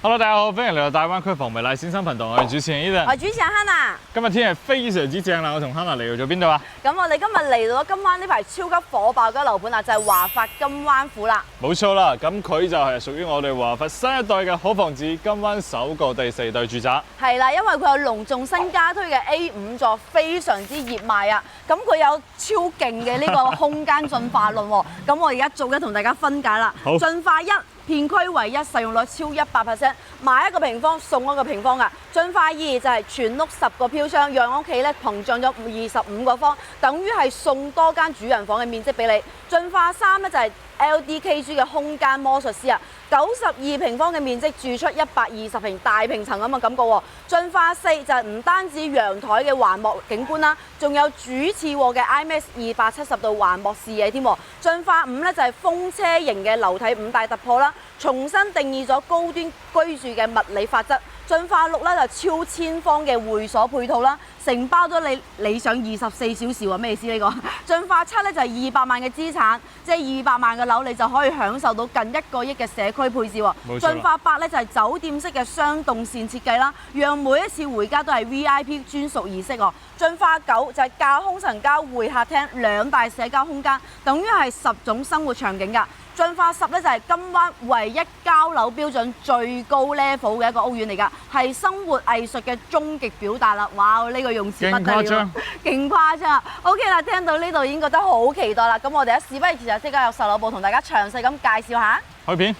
Hello， 大家好，歡迎嚟到大灣區防微麗先生頻道，我係主持人 Eden， 我係主持人 Hannah。今日天氣非常之正啦，我同 Hannah 嚟到咗邊度啊？咁我哋今日嚟到咗金灣呢排超級火爆嘅樓盤啦，就係華發金灣府啦。冇錯啦，咁佢就係屬於我哋華發新一代嘅可房子金灣首個第4代住宅。係啦，因為佢有隆重新加推嘅 A5 座，非常之熱賣啊！咁佢有超勁嘅呢個空間進化論喎。咁我而家逐一同大家分解啦。好，進化1。片區唯一，使用率超100%，買一個平方送一個平方㗎。進化2就係全屋10個飄窗，讓屋企咧膨脹咗25個方，等於係送多間主人房嘅面積俾你。進化3咧就係 LDKG 嘅空間魔術師啊，92平方嘅面積住出120平大平層咁嘅感覺喎。進化4就係唔單止陽台嘅環幕景觀啦，仲有主次臥嘅 IMAX 270度環幕視野添。進化5咧就係風車型嘅樓體5大突破啦，重新定義咗高端居住嘅物理法則。進化6咧就超千方嘅會所配套啦，承包咗你理想24小時喎，咩意思呢個？進化7咧就係200萬嘅資產，即係200萬嘅樓，你就可以享受到近1個億嘅社區配置喎。進化8咧就係酒店式嘅雙動線設計啦，讓每一次回家都係 VIP 專屬儀式喎。進化9就係架空層加會客廳2大社交空間，等於係10種生活場景㗎。進化10咧就係金灣唯一交樓標準最高 level 嘅一個屋苑嚟㗎，係生活藝術嘅終極表達啦！哇，呢個用詞不得了，勁誇張。OK 啦，聽到呢度已經覺得好期待啦。咁我哋事不宜遲，就即刻有售樓部同大家詳細咁介紹下。開片。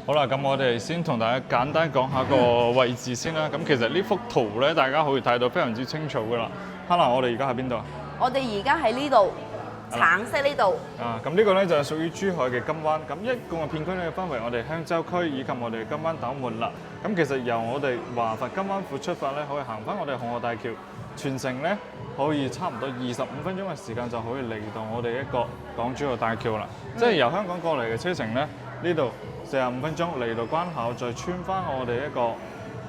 好啦，咁我哋先同大家簡單講下個位置先啦。咁其實呢幅圖咧，大家可以睇到非常之清楚㗎啦。Hannah，我哋而家喺邊度啊？我哋而家喺呢度，橙色呢度。咁呢個咧就係屬於珠海嘅金灣。咁一共嘅片區咧分為我哋香洲區以及我哋金灣斗門啦。咁其實由我哋華發金灣府出發咧，可以行翻我哋紅河大橋，全程咧可以差唔多25分鐘嘅時間就可以嚟到我哋一個港珠澳大橋啦。即係由香港過嚟嘅車程咧，呢度45分鐘嚟到關口，再穿翻我哋一個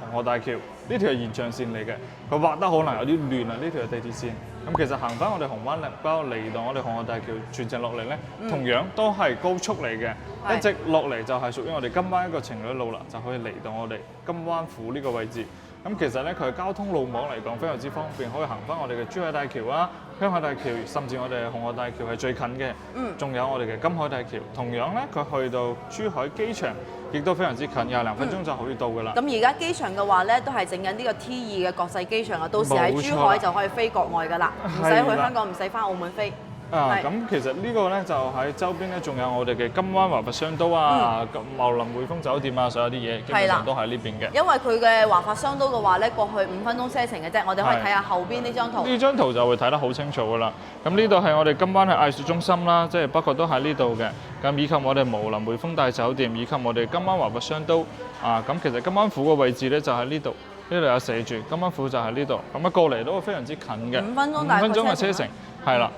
紅河大橋。呢條係延長線嚟嘅，佢畫得可能有啲亂啦。呢條係地鐵線。咁其實行翻我哋紅灣力包嚟到我哋紅河大橋全程落嚟咧，同樣都係高速嚟嘅，一直落嚟就係屬於我哋金灣一個情侶路啦，就可以嚟到我哋金灣府呢個位置。咁其實咧佢交通路網嚟講非常之方便，可以行翻我哋嘅珠海大橋啊、香海大橋，甚至我哋紅河大橋係最近嘅。仲有我哋嘅金海大橋，同樣咧佢去到珠海機場亦都非常之近，20分鐘就可以到㗎啦。咁而家機場嘅話咧，都係整緊呢個 T2嘅國際機場啊，到時喺珠海就可以飛國外㗎啦，唔使去香港，唔使翻澳門飛。咁其實呢個咧就喺周邊咧，仲有我哋嘅金灣華發商都啊、茂林匯豐酒店啊，所有啲嘢基本上都喺呢邊嘅。因為佢嘅華發商都嘅話咧，過去5分鐘車程嘅啫，我哋可以睇下後邊呢張圖。呢張圖就會睇得好清楚㗎啦。咁呢度係我哋金灣嘅藝術中心啦，即係不過都喺呢度嘅。咁以及我哋茂林匯豐大酒店，以及我哋金灣華發商都咁其實金灣府嘅位置咧就喺呢度。呢度有寫住金灣府就喺呢度，咁一過嚟都會非常之近嘅，5分鐘嘅車程，係啦。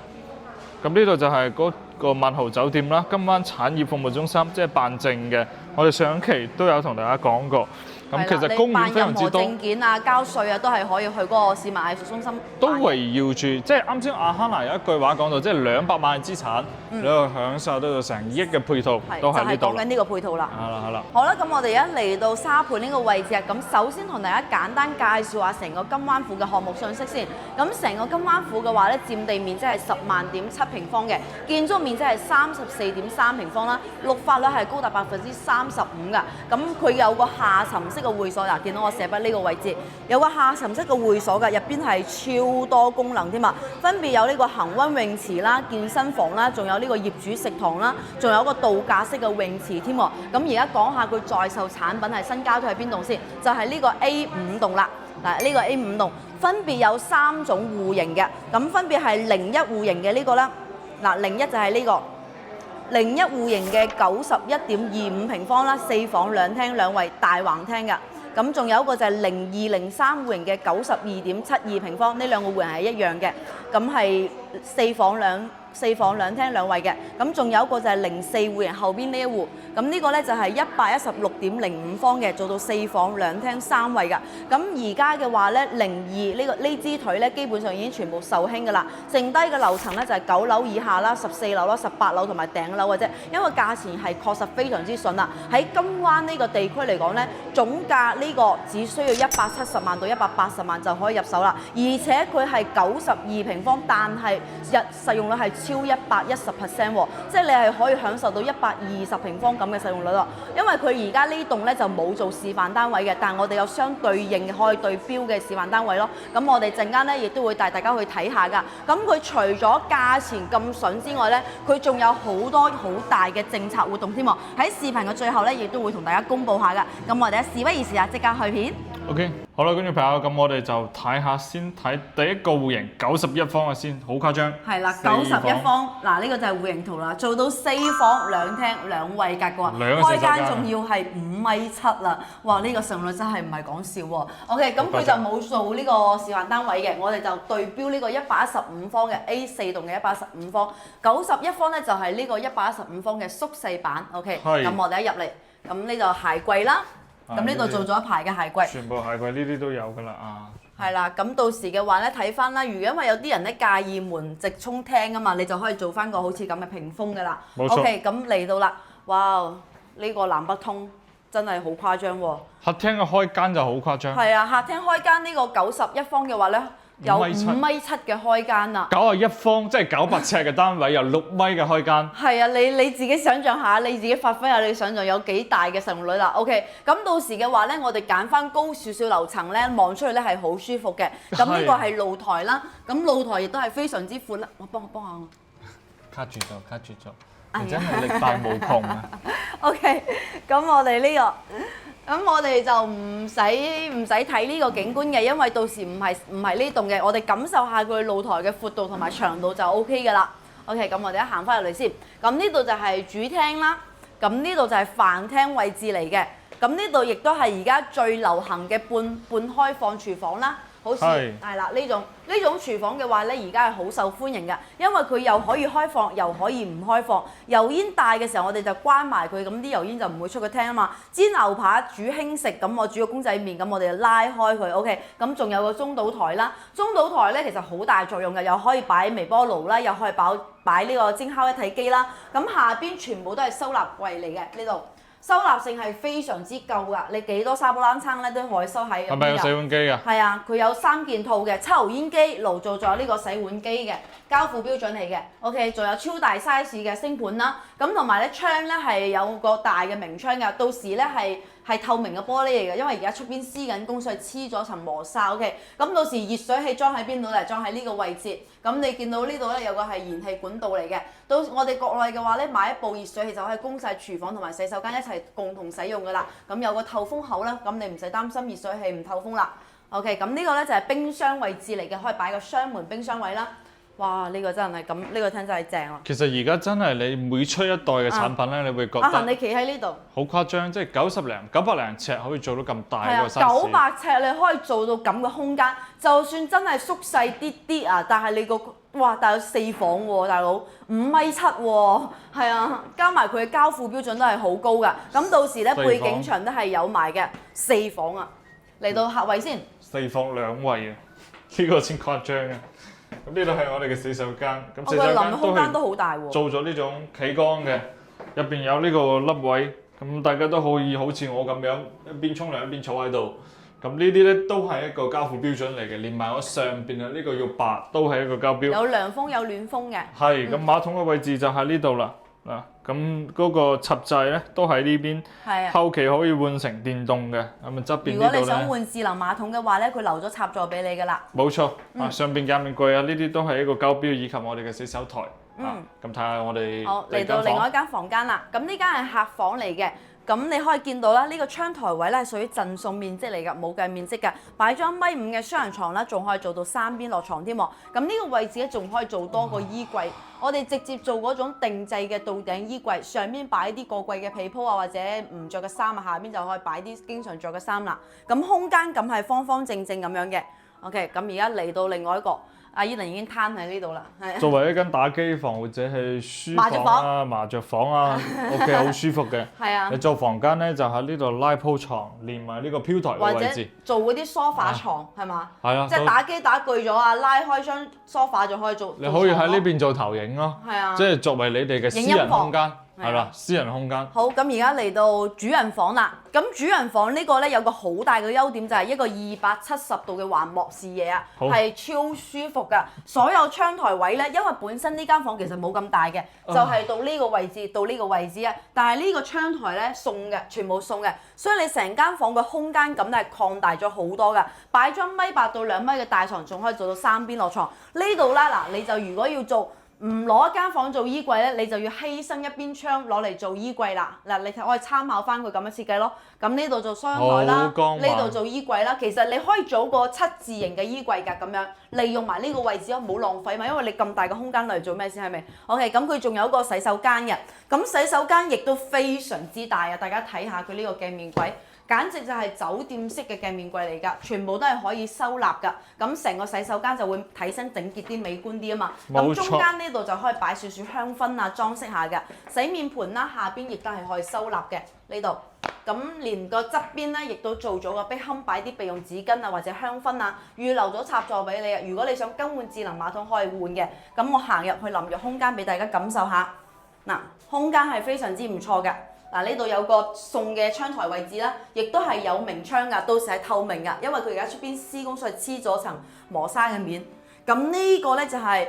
咁呢度就係嗰個萬豪酒店啦，金灣產業服務中心，即係辦證嘅。我哋上期都有同大家講過。咁其實公園非常之多。辦任何證件啊、交稅啊，都係可以去嗰個市民藝術中心。都圍繞住，即係啱先阿 Hannah 有一句話講到，即係200萬資產，你可以享受到成億嘅配套，都喺呢度。就係講緊呢個配套啦。係啦。好啦，咁我哋而家嚟到沙盤呢個位置啊，咁首先同大家簡單介紹下成個金灣府嘅項目信息先。咁成個金灣府嘅話咧，佔地面積係10萬點7平方嘅，建築面積係34.3平方啦，綠化率係高達35%㗎。咁佢有個下沉式嘅會所，嗱，見到我寫筆呢個位置有個下沉式嘅會所㗎，入邊係超多功能添啊！分別有呢個恆溫泳池啦、健身房啦，仲有呢個業主食堂啦，仲有個度假式嘅泳池添喎。咁而家講下佢在售產品係新加推喺邊棟先，就係呢個 A5 棟啦。嗱，呢個 A5 棟分別有3種戶型嘅，咁分別係01戶型嘅呢個啦。嗱，01就係呢個。01戶型嘅91.25平方啦，4房2廳2衛大橫廳㗎。咁仲有一個就係02、03戶型嘅92.72平方，呢兩個戶型係一樣嘅。咁係4房2 4房2廳2衛嘅。咁仲有一個就係04戶型後邊呢一戶，咁呢個咧就係116.05方嘅，做到4房2廳3衛㗎。咁而家嘅話咧02呢支腿咧基本上已經全部售罄㗎啦，剩低嘅樓層咧就係9樓以下啦、14樓啦、18樓同埋頂樓嘅啫，因為價錢係確實非常之筍啦。喺金灣呢個地區嚟講咧，總價呢個只需要170萬到180萬就可以入手啦，而且佢係92平方，但係實用率係超110%喎，即係你係可以享受到120平方咁嘅實用率咯。因為佢而家呢棟咧就冇做示範單位嘅，但係我哋有相對應可以對標嘅示範單位咯。咁我哋陣間咧亦都會帶大家去睇下㗎。咁佢除咗價錢咁筍之外咧，佢仲有好多好大嘅政策活動添喎。喺視頻嘅最後咧，亦都會同大家公佈下㗎。咁我哋事不宜遲啊，即刻去片。OK， 好啦，跟住朋友，咁我哋就睇下先，睇第一個戶型91方嘅先，好誇張。係啦，91方，嗱呢個就係戶型圖啦，做到4房2廳2衛格嘅喎，開間仲要係5.7米啦，哇！呢個實用率真係唔係講笑喎。OK， 咁佢就冇做呢個示範單位嘅，我哋就對標呢個115方嘅 A4 棟嘅115方，91方咧就係呢個115方嘅縮細版。OK，咁我哋一入嚟，咁呢度鞋櫃啦。咁呢度做咗一排嘅鞋櫃，全部鞋櫃呢啲都有㗎啦啊！係啦，咁到時嘅話咧睇翻啦，如果因為有啲人咧介意門直衝廳啊嘛，你就可以做翻個好似咁嘅屏風㗎啦。冇錯。OK，咁嚟到啦，哇！呢個南北通真係好誇張喎。客廳嘅開間就好誇張。係啊，客廳開間呢個91方嘅話咧，有5.7米嘅開間啦。91方即係900尺嘅單位，有6米嘅開間。係啊，你自己想象下，你自己發揮下你想象有幾大嘅實用率啦。OK， 咁到時嘅話咧，我哋揀翻高少少樓層咧，望出去咧係好舒服嘅。咁呢個係露台啦，咁露台亦都係非常之闊啦。我幫下我。卡住咗，卡住咗，你真係力大無窮啊！OK， 咁我哋呢個，咁我哋就唔使睇呢個景觀嘅，因為到時唔係呢棟嘅，我哋感受下佢露台嘅闊度同埋長度就 OK 㗎啦。OK， 咁我哋一行翻入嚟先，咁呢度就係主廳啦，咁呢度就係飯廳位置嚟嘅，咁呢度亦都係而家最流行嘅半開放廚房啦。好似係啦，呢種廚房嘅話咧，而家係好受歡迎嘅，因為佢又可以開放，又可以唔開放。油煙大嘅時候，我哋就關埋佢，咁啲油煙就唔會出個廳啊嘛。煎牛扒煮輕食，咁我煮個公仔麵，咁我哋就拉開佢。OK， 咁仲有個中島台啦，中島台咧其實好大作用嘅，又可以擺微波爐啦，又可以擺呢個蒸烤一體機啦。咁下邊全部都係收納櫃嚟嘅呢度。收納性係非常之夠㗎，你幾多沙煲冷餐咧都可以收喺入邊。係咪有洗碗機㗎？係啊，佢有3件套嘅抽油煙機、爐灶，仲有呢個洗碗機嘅交付標準嚟嘅。OK， 仲有超大 size 嘅星盤啦。咁同埋咧窗咧係有個大嘅明窗㗎，到時咧係透明嘅玻璃嚟嘅，因為而家出邊施緊工，所以黐咗層磨砂。OK， 咁到時熱水器裝喺邊度咧？裝喺呢個位置。咁你見到呢度咧有個係燃氣管道嚟嘅。到我哋國內嘅話咧，買一部熱水器就可以供晒廚房同埋洗手間一齊共同使用㗎啦。咁有個透風口啦，咁你唔使擔心熱水器唔透風啦。OK， 咁呢個咧就係冰箱位置嚟嘅，可以擺個雙門冰箱位啦。哇！呢個真係咁，呢個廳真係正啊！其實而家真係你每出一代嘅產品咧，你會覺得你企喺呢度好誇張，即係900零尺可以做到咁大個 size。900尺你可以做到咁嘅空間，就算真係縮細啲啊，但係你個但有4房喎，大佬5.7米喎，係啊，加埋佢嘅交付標準都係好高㗎。咁到時咧背景牆都係有埋嘅4房啊，嚟到客位先。4房2衛啊，呢個先誇張啊！咁呢度係我哋嘅洗手間，咁洗手間空間都好大喎。做咗呢種企缸嘅，入邊有呢個凹位，咁大家都可以好似我咁樣一邊沖涼一邊坐喺度。咁呢啲咧都係一個交付標準嚟嘅，連埋我上邊啊呢個要白都係一個交標。有涼風有暖風嘅。係，咁馬桶嘅位置就喺呢度啦。嗱，咁嗰個插掣咧都喺呢邊，後期可以換成電動嘅，咁啊側邊呢度咧。如果你想換智能馬桶嘅話咧，佢留咗插座俾你㗎啦。冇錯，上邊鏡面櫃啊，呢啲都係一個交標，以及我哋嘅洗手台。咁睇下我哋好嚟到另外一間房間啦，咁呢間係客房嚟嘅。咁你可以見到啦，呢個窗台位咧係屬於贈送面積嚟㗎，冇計面積㗎，擺咗1.5米嘅雙人床啦，仲可以做到3邊落床添喎。咁呢個位置咧仲可以做多個衣櫃，我哋直接做嗰種定製嘅到頂衣櫃，上面擺啲過季嘅被鋪啊，或者唔着嘅衫啊，下邊就可以擺啲經常着嘅衫啦。咁空間感係方方正正咁樣嘅。OK， 咁而家嚟到另外一個。阿伊倫已經攤喺呢度啦，係。作為一間打機房或者係書麻雀房啊、麻雀房啊，OK 好舒服嘅。係啊你做房間咧就喺呢度拉鋪床，連埋呢個飄台或者嘅位置。做嗰啲梳化床係嘛？係啊，即係打機打攰咗啊，拉開張梳化就可以做。你可以喺呢邊做投影咯。係啊即係作為你哋嘅私人空間，係啦，私人空間。好，咁而家嚟到主人房啦。咁主人房呢個咧有個好大嘅優點就係一個270度嘅環幕視野啊，好係超舒服㗎。所有窗台位咧，因為本身呢間房其實冇咁大嘅，就係到呢個位置到呢個位置啊。但係呢個窗台咧送嘅，全部送嘅，所以你成間房嘅空間感咧係擴大咗好多㗎。擺張1.8到2米嘅大床，仲可以做到3邊落床。呢度啦嗱，你就如果要做唔攞一間房做衣櫃咧，你就要犧牲一邊窗攞嚟做衣櫃啦。嗱，你可以參考翻佢咁樣設計咯。咁呢度做雙台啦，呢度做衣櫃啦。其實你可以做個7字形嘅衣櫃㗎，咁樣利用埋呢個位置，唔好浪費嘛。因為你咁大嘅空間嚟做咩先係咪 ？OK， 咁佢仲有一個洗手間嘅。咁洗手間亦都非常之大啊！大家睇下佢呢個鏡面櫃。簡直就係酒店式嘅鏡面櫃嚟㗎，全部都係可以收納㗎。咁成個洗手間就會睇身整潔啲、美觀啲啊嘛。咁中間呢度就可以擺少少香薰啊，裝飾下嘅。洗面盤啦，下邊亦都係可以收納嘅呢度。咁連個側邊咧，亦都做咗個壁龕，擺啲備用紙巾啊，或者香薰啊，預留咗插座俾你啊。如果你想更換智能馬桶，可以換嘅。咁我行入去淋浴空間俾大家感受下。嗱，空間係非常之唔錯嘅。嗱，呢度有個送嘅窗台位置啦，亦都係有明窗㗎，到時係透明㗎，因為佢而家出邊施工，所以黐咗層磨砂嘅面。咁呢個咧就係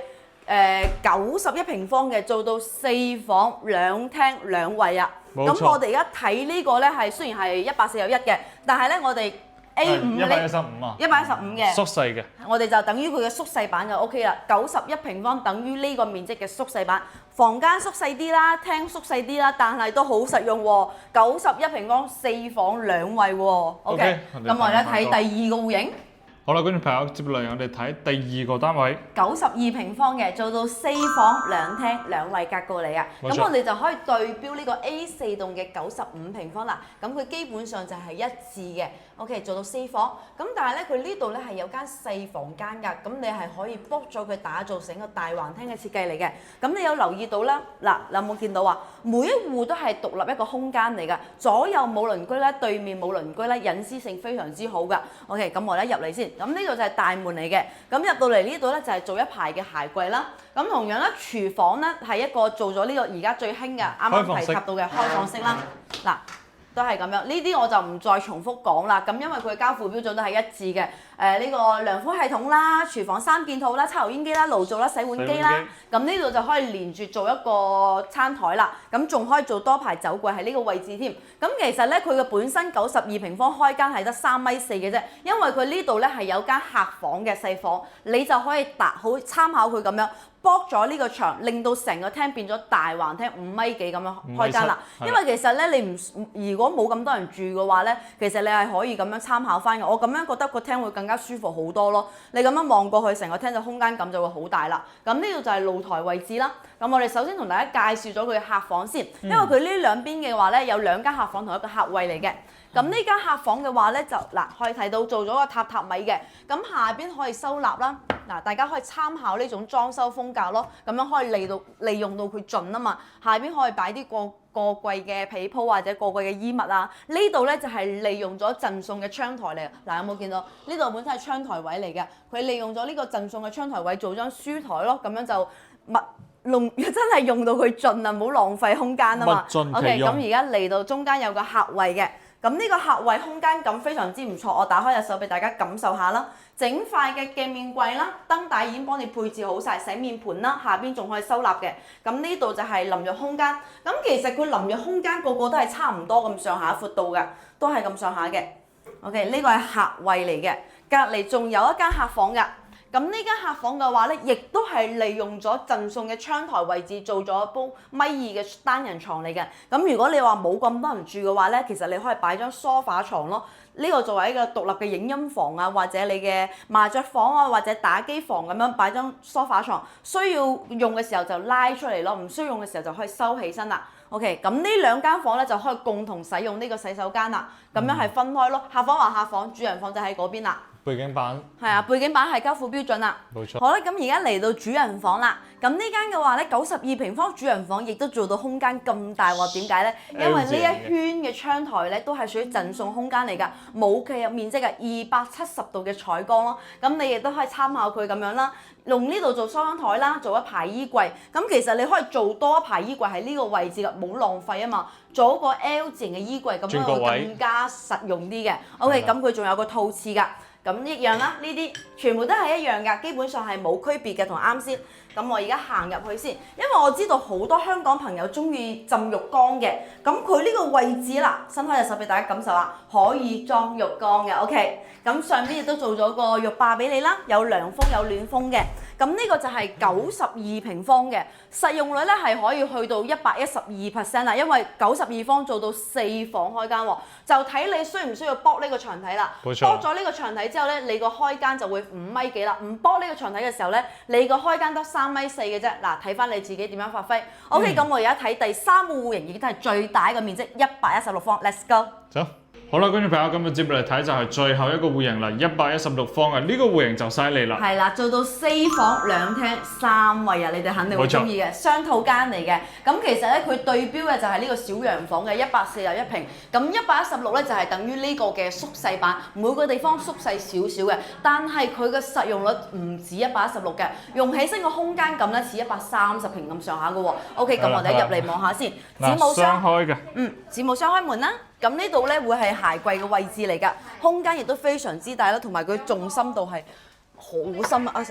91平方嘅，做到4房2廳2衛啊。咁我哋而家睇呢個咧係雖然係141嘅，但係咧我哋 A5 咧115啊，115嘅縮細嘅，我哋就等於佢嘅縮細版就 OK 啦。91平方等於呢個面積嘅縮細版，房間縮細啲啦，廳縮細啲啦，但係都好實用喎。91平方4房2衛喎。OK，咁我哋睇第二個戶型。好啦，觀眾朋友，接落嚟我哋睇第二個單位。92平方嘅，做到4房2廳2衛格局嚟啊！咁我哋就可以對標呢個 A4 棟嘅95平方啦。咁佢基本上就係一致嘅。OK， 做到4房。咁但係咧，佢呢度咧係有間細房間㗎。咁你係可以 book 咗佢打造成一個大橫廳嘅設計嚟嘅。咁你有留意到啦？嗱，你有冇見到啊？每一戶都係獨立一個空間嚟㗎。左右冇鄰居咧，對面冇鄰居咧，隱私性非常之好㗎。OK， 咁我咧入嚟先。咁呢度就係大門嚟嘅，咁入到嚟呢度咧就係做一排嘅鞋櫃啦。咁同樣咧，廚房咧係一個做咗呢個而家最興嘅，啱啱提及到嘅開放式啦。嗱，都係咁樣，呢啲我就唔再重複講啦。咁因為佢嘅交付標準都係一致嘅。呢個涼風系統啦、廚房3件套啦、抽油煙機啦、爐灶啦、洗碗機啦。咁呢度就可以連住做一個餐台啦。咁仲可以做多排酒櫃喺呢個位置添。咁其實咧，佢嘅本身92平方開間係得3.4米嘅啫。因為佢呢度咧係有間客房嘅細房，你就可以好參考佢咁樣。剝咗呢個牆，令到成個廳變咗大橫廳5.米幾咁樣開間啦。因為其實咧，你如果冇咁多人住嘅話咧，其實你係可以咁樣參考翻嘅。我咁樣覺得個廳會更加舒服好多咯。你咁樣望過去，成個廳嘅空間感就會好大啦。咁呢度就係露台位置啦。咁我哋首先同大家介紹咗佢嘅客房先，因為佢呢兩邊嘅話咧有2間客房同一個客位嚟嘅。咁呢間客房嘅話咧就嗱可以睇到做咗個榻米嘅，咁下邊可以收納啦。嗱，大家可以參考呢種裝修風格咯，咁樣可以利用到佢盡啊嘛。下邊可以擺啲過櫃嘅被鋪或者過櫃嘅衣物啊。呢度咧就係利用咗贈送嘅窗台嚟。嗱，有冇見到？呢度本身係窗台位嚟嘅，佢利用咗呢個贈送嘅窗台位做張書台咯，咁樣就真係用到佢盡啊，唔好浪費空間啊嘛。OK， 咁而家嚟到中間有個客位嘅。咁呢個客位空間感非常之唔錯，我打開隻手俾大家感受下啦。整塊嘅鏡面櫃啦，燈帶已經幫你配置好晒，洗面盤啦，下邊仲可以收納嘅。咁呢度就係淋浴空間。咁其實佢淋浴空間個個都係差唔多咁上下闊度嘅，都係咁上下嘅。OK， 呢個係客位嚟嘅，隔離仲有一間客房㗎。咁呢間客房嘅話咧，亦都係利用咗贈送嘅窗台位置做咗一部1.2米嘅單人床嚟嘅。咁如果你話冇咁多人住嘅話咧，其實你可以擺張梳化床咯。呢個作為一個獨立嘅影音房啊，或者你嘅麻雀房啊，或者打機房咁樣擺張梳化床，需要用嘅時候就拉出嚟咯，唔需要用嘅時候就可以收起身啦。OK， 咁呢2間房咧就可以共同使用呢個洗手間啦。咁樣係分開咯，客房還客房，主人房就喺嗰邊啦。背景板係啊，背景板係交付標準啦。冇錯。好啦，咁而家嚟到主人房啦。咁呢間嘅話咧，92平方主人房亦都做到空間咁大喎。點解咧？因為呢一圈嘅窗台咧都係屬於贈送空間嚟㗎，冇契入面積嘅270度嘅採光咯。咁你亦都可以參考佢咁樣啦，用呢度做收銀台啦，做一排衣櫃。咁其實你可以做多一排衣櫃喺呢個位置㗎，冇浪費啊嘛。做一個 L 字形嘅衣櫃，咁樣會更加實用啲嘅。OK， 咁佢仲有個套廁㗎。咁一樣啦，呢啲全部都係一樣㗎，基本上係冇區別嘅，同啱先。咁我而家行入去先，因為我知道好多香港朋友中意浸浴缸嘅，咁佢呢個位置啦，伸開隻手俾大家感受下，可以裝浴缸嘅 ，OK。咁上邊亦都做咗個浴霸俾你啦，有涼風有暖風嘅。咁呢個就係92平方嘅，實用率咧係可以去到112%啦，因為92方做到4房開間喎，就睇你需唔需要卜呢個牆體啦。冇錯。卜咗呢個牆體之後咧，你個開間就會5米幾啦。唔卜呢個牆體嘅時候咧，你個開間得3.4米嘅啫。嗱，睇翻你自己點樣發揮。OK，咁我而家睇第3個戶型已經係最大嘅面積116方 ，Let's go。走。好啦，跟住朋友今日接嚟睇就係最後一個戶型啦，116方嘅呢個戶型就犀利啦。係啦，做到4房2廳3衛啊，你哋肯定會中意嘅雙套間嚟嘅。咁其實咧，佢對標嘅就係呢個小洋房嘅141平，咁116咧就係等於呢個嘅縮細版，每個地方縮細少少嘅，但係佢嘅實用率唔止116嘅，用起身個空間感咧似130平咁上下嘅喎。OK， 咁我哋入嚟望下先，子母雙開嘅，子母雙開門啦。咁呢度咧會係鞋櫃嘅位置嚟㗎，空間亦都非常之大啦，同埋佢重深度係好深啊，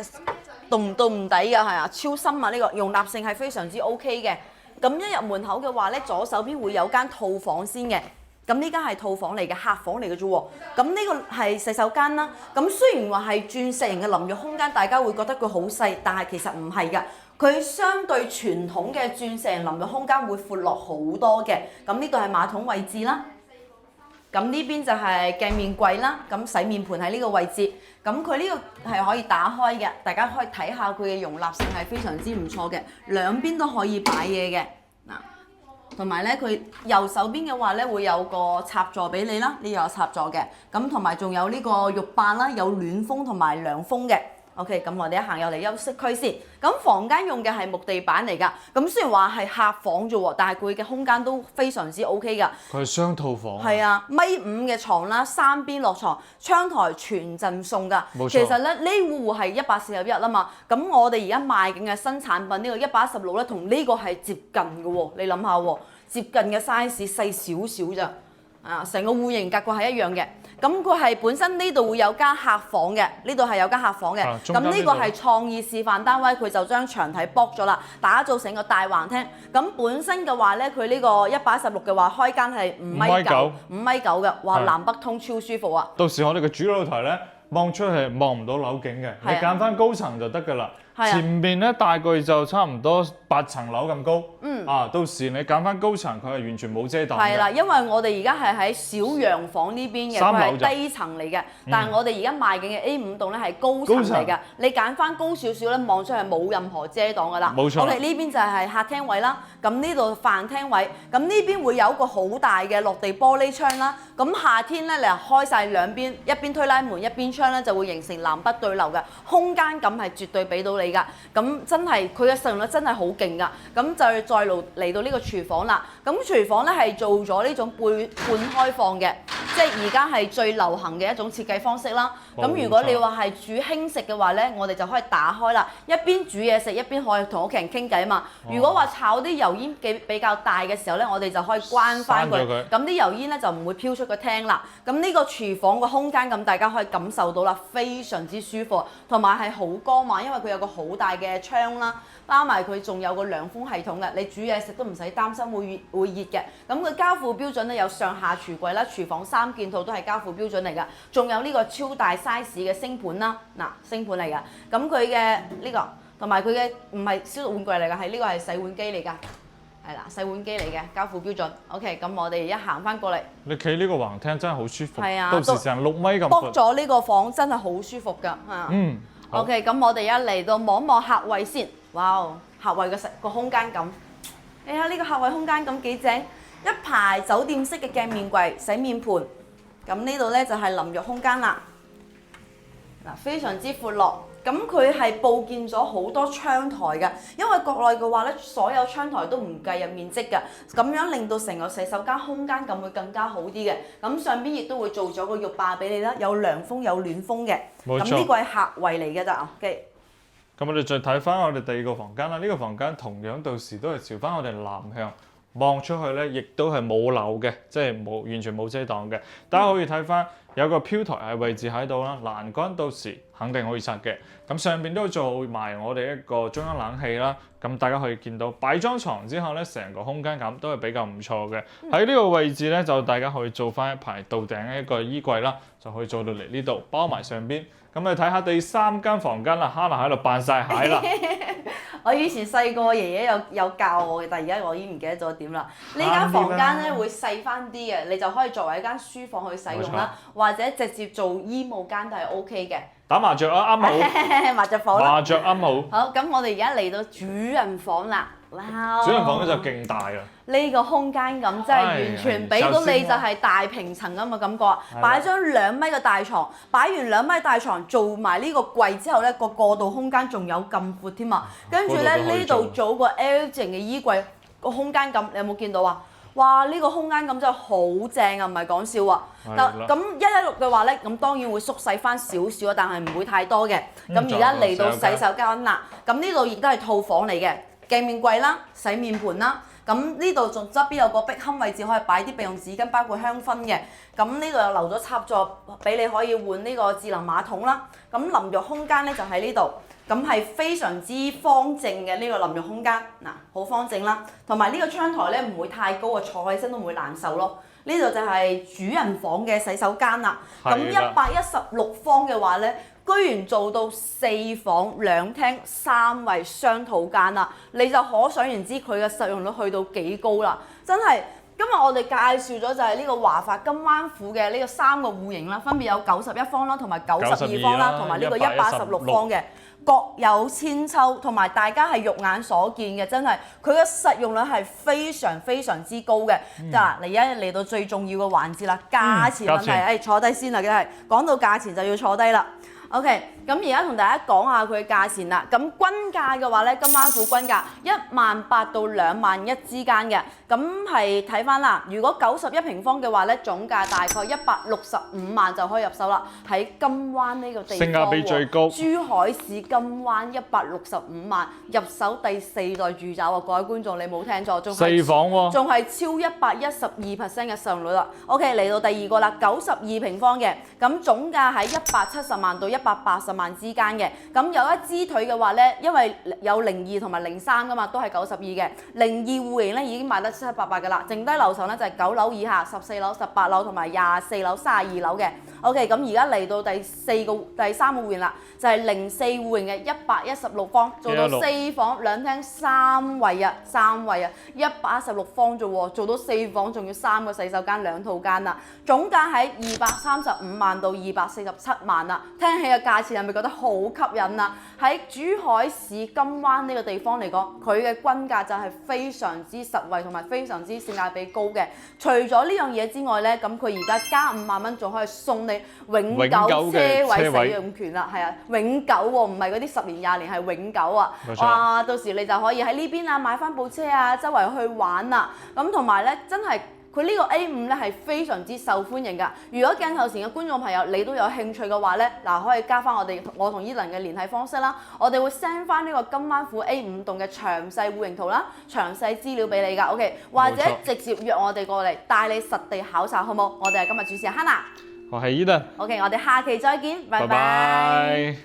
動到唔抵㗎，係啊，超深啊！呢個容納性係非常之 OK 嘅。咁一入門口嘅話咧，左手邊會有間套房先嘅。咁呢間係套房嚟嘅，客房嚟嘅啫喎。咁呢個係洗手間啦。咁雖然話係鑽石型嘅淋浴空間，大家會覺得佢好細，但係其實唔係㗎。佢相對傳統嘅鑽石型淋浴空間會闊落好多嘅。咁呢度係馬桶位置啦。咁呢邊就係鏡面櫃啦，咁洗面盤喺呢個位置，咁佢呢個係可以打開嘅，大家可以睇下佢嘅容納性係非常之唔錯嘅，兩邊都可以擺嘢嘅，嗱，同埋咧佢右手邊嘅話咧會有個插座俾你啦，呢個有插座嘅，咁同埋仲有呢個浴霸啦，有暖風同埋涼風嘅。OK， 咁我哋一行入嚟休息區先。咁房間用嘅係木地板嚟㗎。咁雖然話係客房啫喎，但係佢嘅空間都非常之 OK 㗎。佢係雙套房。係啊，1.5米嘅床啦，3邊落床，窗台全贈送㗎。冇錯。其實咧呢戶係141啦嘛。咁我哋而家賣緊嘅新產品呢個116咧，同呢個係接近嘅喎。你諗下喎，接近嘅 size 細少少咋。啊，成個戶型格局係一樣嘅。咁佢係本身呢度會有間客房嘅，呢度係有間客房嘅。咁呢個係創意示範單位，佢就將牆體剝咗啦，打造成個大橫廳。咁本身嘅話咧，佢呢個116嘅話，開間係5米9，5米9嘅，哇，南北通超舒服啊！到時我哋嘅主露台咧，望出去望唔到樓景嘅，你揀翻高層就得㗎啦。前面咧大概就差唔多8層樓咁高，到時你揀翻高層，佢係完全冇遮擋嘅。係啦，因為我哋而家係喺小洋房呢邊嘅，佢係低層嚟嘅。但係我哋而家賣緊嘅 A5 棟咧係高層嚟嘅，你揀翻高少少咧，望出去冇任何遮擋㗎啦。冇錯。我哋呢邊就係客廳位啦，咁呢度飯廳位，咁呢邊會有一個好大嘅落地玻璃窗啦。咁夏天咧，你開晒兩邊，一邊推拉門，一邊窗咧，就會形成南北對流嘅空間感係絕對俾到你㗎。咁真係佢嘅實用率真係好勁㗎。咁就再嚟到呢個廚房啦。咁廚房咧係做咗呢種半開放嘅，即係而家係最流行嘅一種設計方式啦。咁如果你話係煮輕食嘅話咧，我哋就可以打開啦，一邊煮嘢食一邊可以同屋企人傾偈啊嘛。如果話炒啲油煙比較大嘅時候咧，我哋就可以關翻佢。咁啲油煙咧就唔會飄出個廳啦。咁呢個廚房個空間咁大家可以感受到啦，非常之舒服，同埋係好光猛，因為佢有個好大嘅窗啦，包埋佢仲有個涼風系統嘅，你煮嘢食都唔使擔心會熱嘅。咁佢交付標準咧有上下廚櫃啦，廚房3件套都係交付標準嚟㗎，仲有呢個超大 size 嘅星盤啦，嗱星盤嚟㗎。咁佢嘅呢個同埋佢嘅唔係消毒玩具嚟㗎，係呢個係洗碗機嚟㗎。係啦，洗碗機嚟嘅，交付標準。OK， 咁我哋一行翻過嚟。你企呢個橫廳真係好舒服。係啊，到時成6米咁闊。卜咗呢個房真係好舒服㗎。OK， 咁我哋一嚟到望望客位先。哇，客位個空間感。你睇呢個客位空間感幾正，一排酒店式嘅鏡面櫃、洗面盤。咁呢度咧就係淋浴空間啦。嗱，非常之闊落。咁佢係佈建咗好多窗台嘅，因為國內嘅話咧，所有窗台都唔計入面積嘅，咁樣令到成個洗手間空間感會更加好啲嘅。咁上邊亦都會做咗個浴霸俾你啦，有涼風有暖風嘅。冇錯。咁呢個係客位嚟嘅咋，OK。咁我哋再睇翻我哋第二個房間啦，呢個房間同樣到時都係朝翻我哋南向。望出去咧，亦都係冇樓嘅，即係完全冇遮擋嘅。大家可以睇翻有個飄台係位置喺度啦，欄杆到時肯定可以拆嘅。咁上邊都做埋我哋一個中央冷氣啦。咁大家可以見到擺張床之後咧，成個空間感都係比較唔錯嘅。喺呢個位置咧，就大家可以做翻一排到頂嘅一個衣櫃啦，就可以做到嚟呢度包埋上邊。咁你睇下第三間房間啦，哈娜喺度扮晒蟹啦。我以前細個爺爺有教我嘅，但係而家我已經唔記得咗點啦。呢間房間咧會細翻啲嘅，你就可以作為一間書房去使用啦，或者直接做衣帽間都係 OK 嘅。打麻雀啊，啱好。麻雀房啦。麻雀啱好。好，咁我哋而家嚟到主人房啦。哇！主人房咧就勁大啦。呢個空間感真係完全俾到你就係大平層咁嘅感覺。擺張2米嘅大床，擺完2米大床做埋呢個櫃之後咧，個過渡空間仲有咁闊添啊！跟住咧呢度做個 L 型嘅衣櫃，個空間感你有冇見到啊？哇！呢個空間感真係好正啊，唔係講笑啊！咁116嘅話咧，咁當然會縮細翻少少啊，但係唔會太多嘅。咁而家嚟到洗手間啦，咁呢度亦都係套房嚟嘅，鏡面櫃啦、洗面盤啦。咁呢度仲側邊有個壁龕位置，可以擺啲備用紙巾，包括香薰嘅。咁呢度又留咗插座俾你可以換呢個智能馬桶啦。咁淋浴空間咧就喺呢度，咁係非常之方正嘅呢個淋浴空間。嗱，好方正啦，同埋呢個窗台咧唔會太高啊，坐起身都唔會難受咯。呢度就係主人房嘅洗手間啦。咁116方嘅話咧，居然做到4房2廳3衛雙套間啦，你就可想而知佢嘅實用率去到幾高啦！真係，今日我哋介紹咗就係呢個華發金灣府嘅呢個3個戶型啦，分別有91方啦，同埋92方啦，同埋呢個116方嘅，各有千秋，同埋大家係肉眼所見嘅，真係佢嘅實用率係非常非常之高嘅。嗱，你而家嚟到最重要嘅環節啦，價錢問題，坐低先啦，梗係講到價錢就要坐低啦。OK， 咁而家同大家講下佢嘅價錢啦。咁均價嘅話咧，金灣府均價18000到21000之間嘅。咁係睇翻啦，如果91平方嘅話咧，總價大概165萬就可以入手啦。喺金灣呢個地方，性價比最高。珠海市金灣165萬入手第4代住宅喎，各位觀眾你冇聽錯，仲係4房喎，仲係超112%嘅實用率啦。OK， 嚟到第二個啦，92平方嘅，咁總價喺170萬到180萬之間嘅。咁有一支腿嘅話咧，因為有02同埋03噶嘛，都係92嘅。02戶型咧已經賣得七七八八噶啦，剩低樓層咧就係9樓以下、14樓、18樓同埋24樓、32樓嘅。OK， 咁而家嚟到第3個戶型啦，就係04戶型嘅116方，做到4房2廳3衛啊，3衛啊，116方啫喎，做到4房仲要3個洗手間2套間啦，總價喺235萬到247萬啦。聽起嘅價錢係咪覺得好吸引啊？喺珠海市金灣呢個地方嚟講，佢嘅均價就係非常之實惠同埋非常之性價比高嘅。除咗呢樣嘢之外咧，咁佢而家加5萬蚊，仲可以送你永久車位使用權啦，係啊，永久喎，唔係嗰啲10年20年，係永久啊！哇，到時你就可以喺呢邊啊買翻部車啊，周圍去玩啊！咁同埋咧，真係佢呢個 A5咧係非常之受歡迎㗎。如果鏡頭前嘅觀眾朋友你都有興趣嘅話咧，嗱可以加翻我同伊能嘅聯繫方式啦，我哋會 send 翻呢個金灣府 A5 棟嘅詳細戶型圖啦、詳細資料俾你㗎。OK， 或者直接約我哋過嚟帶你實地考察，好冇？我哋係今日主持人 Hannah。我係 Eden。OK， 我哋下期再見，拜拜。拜拜。